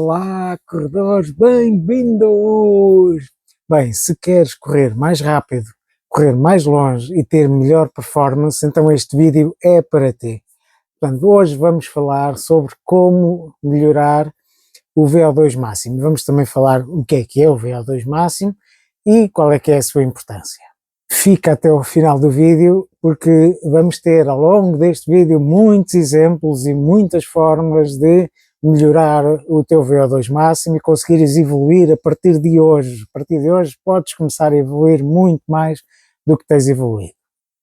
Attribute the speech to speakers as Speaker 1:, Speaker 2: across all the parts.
Speaker 1: Olá, corredores, bem-vindos! Bem, se queres correr mais rápido, correr mais longe e ter melhor performance, então este vídeo é para ti. Portanto, hoje vamos falar sobre como melhorar o VO2 máximo. Vamos também falar o que é o VO2 máximo e qual é que é a sua importância. Fica até o final do vídeo porque vamos ter ao longo deste vídeo muitos exemplos e muitas formas de melhorar o teu VO2 máximo e conseguires evoluir a partir de hoje. A partir de hoje podes começar a evoluir muito mais do que tens evoluído.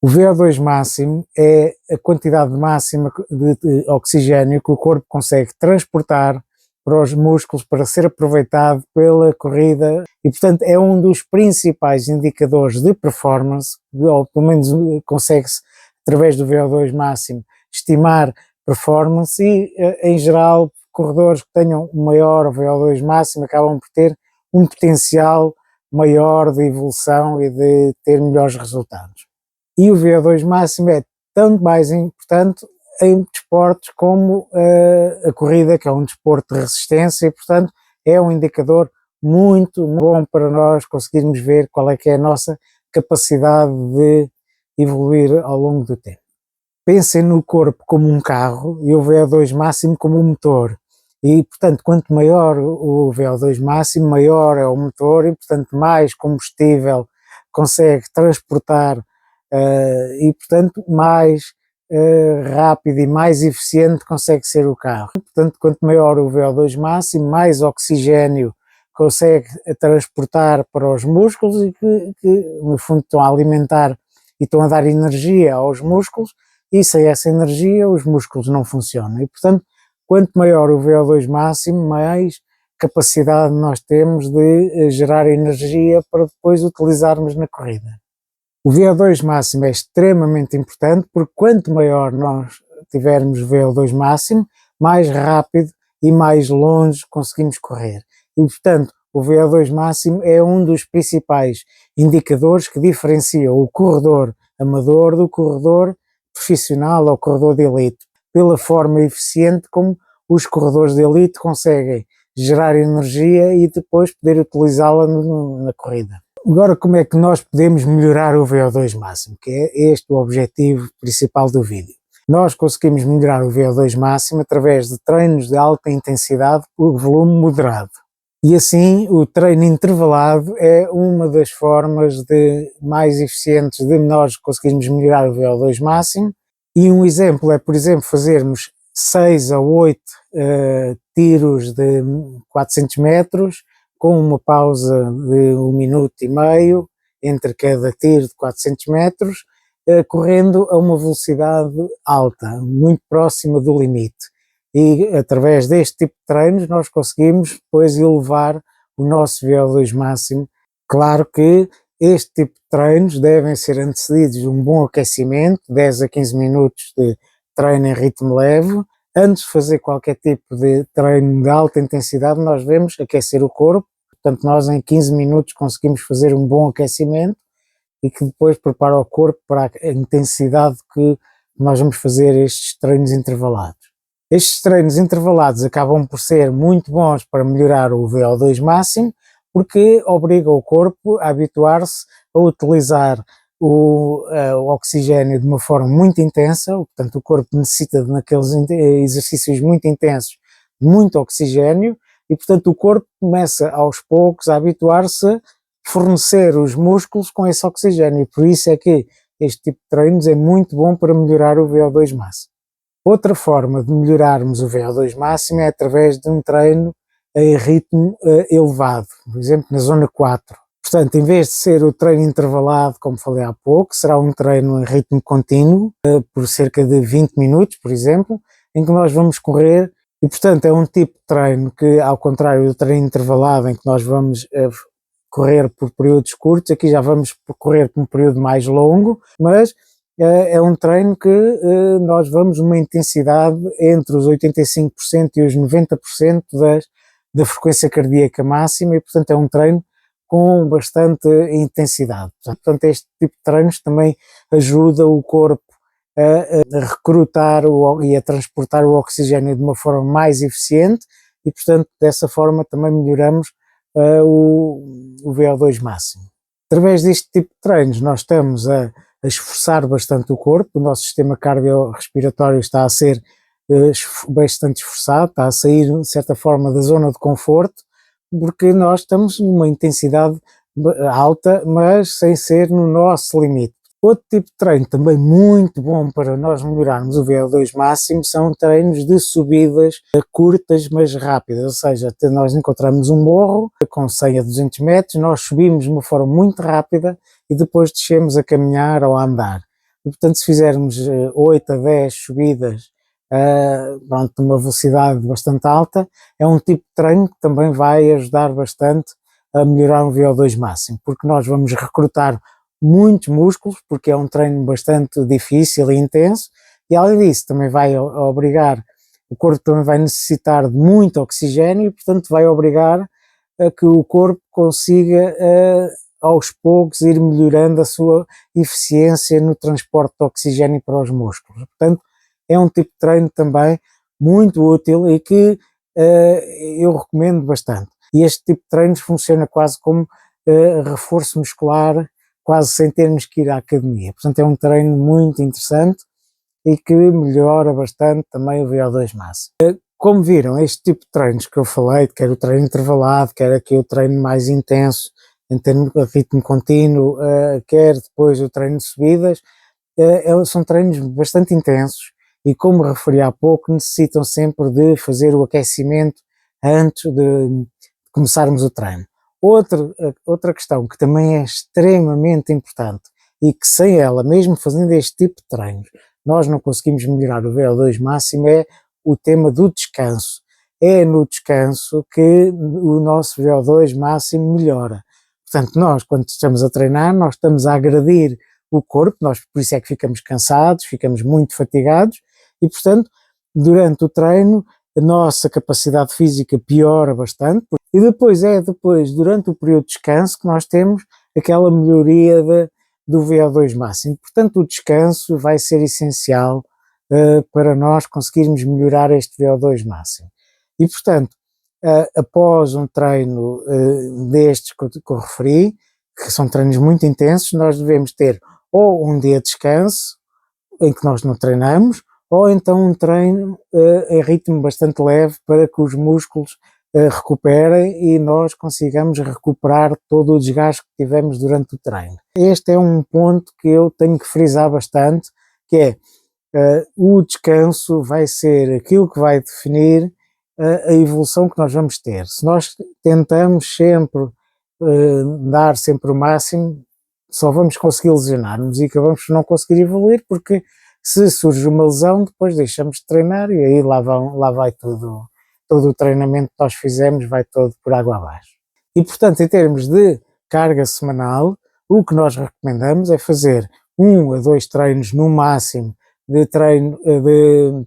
Speaker 1: O VO2 máximo é a quantidade máxima de oxigênio que o corpo consegue transportar para os músculos para ser aproveitado pela corrida e, portanto, é um dos principais indicadores de performance, ou pelo menos consegue-se, através do VO2 máximo, estimar performance e, em geral, corredores que tenham um maior VO2 máximo acabam por ter um potencial maior de evolução e de ter melhores resultados. E o VO2 máximo é tanto mais importante em desportos como a corrida, que é um desporto de resistência, e portanto é um indicador muito bom para nós conseguirmos ver qual é que é a nossa capacidade de evoluir ao longo do tempo. Pensem no corpo como um carro e o VO2 máximo como um motor. E, portanto, quanto maior o VO2 máximo, maior é o motor e, portanto, mais combustível consegue transportar e, portanto, mais rápido e mais eficiente consegue ser o carro. Portanto, quanto maior o VO2 máximo, mais oxigênio consegue transportar para os músculos e que no fundo estão a alimentar e estão a dar energia aos músculos e sem essa energia os músculos não funcionam. E, portanto, quanto maior o VO2 máximo, mais capacidade nós temos de gerar energia para depois utilizarmos na corrida. O VO2 máximo é extremamente importante porque quanto maior nós tivermos VO2 máximo, mais rápido e mais longe conseguimos correr. E, portanto, o VO2 máximo é um dos principais indicadores que diferencia o corredor amador do corredor profissional ou corredor de elite, pela forma eficiente como os corredores de elite conseguem gerar energia e depois poder utilizá-la na corrida. Agora, como é que nós podemos melhorar o VO2 máximo, que é este o objetivo principal do vídeo. Nós conseguimos melhorar o VO2 máximo através de treinos de alta intensidade por volume moderado. E assim, o treino intervalado é uma das formas mais eficientes de nós conseguirmos melhorar o VO2 máximo. E um exemplo é, por exemplo, fazermos 6 a 8 tiros de 400 metros, com uma pausa de 1 minuto e meio entre cada tiro de 400 metros, correndo a uma velocidade alta, muito próxima do limite. E através deste tipo de treinos nós conseguimos depois elevar o nosso VO2 máximo. Claro que este tipo de treinos devem ser antecedidos de um bom aquecimento, 10 a 15 minutos de treino em ritmo leve. Antes de fazer qualquer tipo de treino de alta intensidade, nós devemos aquecer o corpo. Portanto, nós em 15 minutos conseguimos fazer um bom aquecimento e que depois prepara o corpo para a intensidade que nós vamos fazer estes treinos intervalados. Estes treinos intervalados acabam por ser muito bons para melhorar o VO2 máximo, porque obriga o corpo a habituar-se a utilizar o oxigênio de uma forma muito intensa. Portanto, o corpo necessita naqueles exercícios muito intensos de muito oxigênio e, portanto, o corpo começa aos poucos a habituar-se a fornecer os músculos com esse oxigênio e por isso é que este tipo de treinos é muito bom para melhorar o VO2 máximo. Outra forma de melhorarmos o VO2 máximo é através de um treino em ritmo elevado, por exemplo, na zona 4. Portanto, em vez de ser o treino intervalado, como falei há pouco, será um treino em ritmo contínuo, por cerca de 20 minutos, por exemplo, em que nós vamos correr e, portanto, é um tipo de treino que, ao contrário do treino intervalado, em que nós vamos correr por períodos curtos, aqui já vamos correr por um período mais longo, mas é um treino que nós vamos numa intensidade entre os 85% e os 90% da frequência cardíaca máxima e, portanto, é um treino com bastante intensidade. Portanto, este tipo de treinos também ajuda o corpo a recrutar e a transportar o oxigênio de uma forma mais eficiente e, portanto, dessa forma também melhoramos o VO2 máximo. Através deste tipo de treinos nós estamos a esforçar bastante o corpo, o nosso sistema cardiorrespiratório está a ser bastante esforçado, está a sair de certa forma da zona de conforto, porque nós estamos numa intensidade alta, mas sem ser no nosso limite. Outro tipo de treino também muito bom para nós melhorarmos o VO2 máximo são treinos de subidas curtas, mas rápidas, ou seja, nós encontramos um morro com 100 a 200 metros, nós subimos de uma forma muito rápida e depois descemos a caminhar ou a andar. E, portanto, se fizermos 8 a 10 subidas pronto, uma velocidade bastante alta, é um tipo de treino que também vai ajudar bastante a melhorar o VO2 máximo, porque nós vamos recrutar muitos músculos, porque é um treino bastante difícil e intenso, e além disso também vai obrigar, o corpo também vai necessitar de muito oxigênio e portanto vai obrigar a que o corpo consiga aos poucos ir melhorando a sua eficiência no transporte de oxigênio para os músculos. Portanto, é um tipo de treino também muito útil e que eu recomendo bastante. E este tipo de treinos funciona quase como reforço muscular, quase sem termos que ir à academia. Portanto, é um treino muito interessante e que melhora bastante também o VO2 máximo. Como viram, este tipo de treinos que eu falei, quer o treino intervalado, quer aqui o treino mais intenso, em termos de ritmo contínuo, quer depois o treino de subidas, são treinos bastante intensos e, como referi há pouco, necessitam sempre de fazer o aquecimento antes de começarmos o treino. Outra questão que também é extremamente importante e que sem ela, mesmo fazendo este tipo de treinos, nós não conseguimos melhorar o VO2 máximo é o tema do descanso. É no descanso que o nosso VO2 máximo melhora. Portanto, nós quando estamos a treinar, nós estamos a agredir o corpo, nós por isso é que ficamos cansados, ficamos muito fatigados e, portanto, durante o treino a nossa capacidade física piora bastante e depois durante o período de descanso que nós temos aquela melhoria do VO2 máximo. Portanto, o descanso vai ser essencial para nós conseguirmos melhorar este VO2 máximo. E, portanto, após um treino destes que eu referi, que são treinos muito intensos, nós devemos ter ou um dia de descanso, em que nós não treinamos, ou então um treino em ritmo bastante leve para que os músculos recuperem e nós consigamos recuperar todo o desgaste que tivemos durante o treino. Este é um ponto que eu tenho que frisar bastante, que é o descanso vai ser aquilo que vai definir a evolução que nós vamos ter. Se nós tentamos sempre dar sempre o máximo, só vamos conseguir lesionar-nos e acabamos por não conseguir evoluir, porque se surge uma lesão, depois deixamos de treinar e aí lá vai todo o treinamento que nós fizemos vai todo por água abaixo. E portanto, em termos de carga semanal, o que nós recomendamos é fazer 1 a 2 treinos no máximo de treino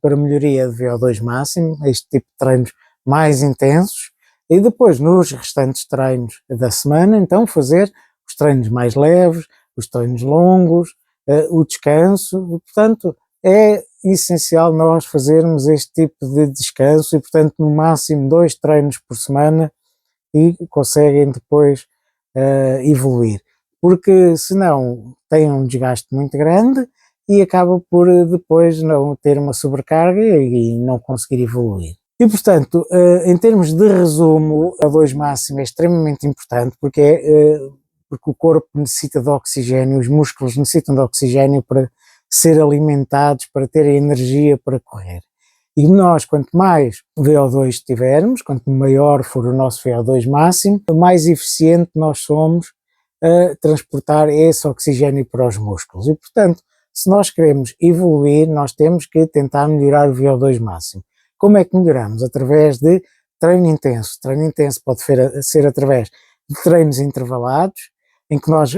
Speaker 1: para melhoria de VO2 máximo, este tipo de treinos mais intensos, e depois nos restantes treinos da semana, então fazer os treinos mais leves, os treinos longos, o descanso. Portanto, é essencial nós fazermos este tipo de descanso e, portanto, no máximo 2 treinos por semana e conseguem depois evoluir. Porque senão tem um desgaste muito grande e acaba por depois não ter uma sobrecarga e não conseguir evoluir. E, portanto, em termos de resumo, a VO2 máximo é extremamente importante porque o corpo necessita de oxigênio, os músculos necessitam de oxigênio para ser alimentados, para terem energia para correr. E nós, quanto mais VO2 tivermos, quanto maior for o nosso VO2 máximo, mais eficiente nós somos a transportar esse oxigênio para os músculos. E, portanto, se nós queremos evoluir, nós temos que tentar melhorar o VO2 máximo. Como é que melhoramos? Através de treino intenso. Treino intenso pode ser através de treinos intervalados, em que nós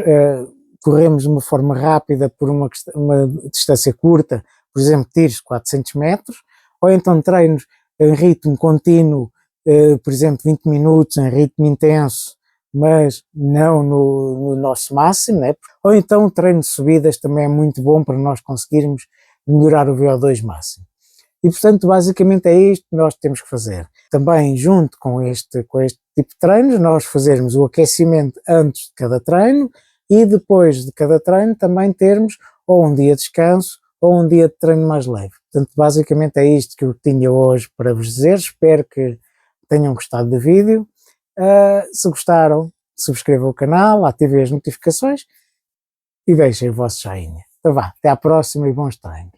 Speaker 1: corremos de uma forma rápida por uma distância curta, por exemplo, tiros de 400 metros, ou então treinos em ritmo contínuo, por exemplo, 20 minutos em ritmo intenso, mas não no nosso máximo, né? Ou então o treino de subidas também é muito bom para nós conseguirmos melhorar o VO2 máximo. E, portanto, basicamente é isto que nós temos que fazer. também junto com este tipo de treinos, nós fazermos o aquecimento antes de cada treino e depois de cada treino também termos ou um dia de descanso ou um dia de treino mais leve. Portanto, basicamente é isto que eu tinha hoje para vos dizer. Espero que tenham gostado do vídeo. Se gostaram, subscrevam o canal, ativem as notificações e deixem o vosso joinha. Então vá, até à próxima e bons treinos.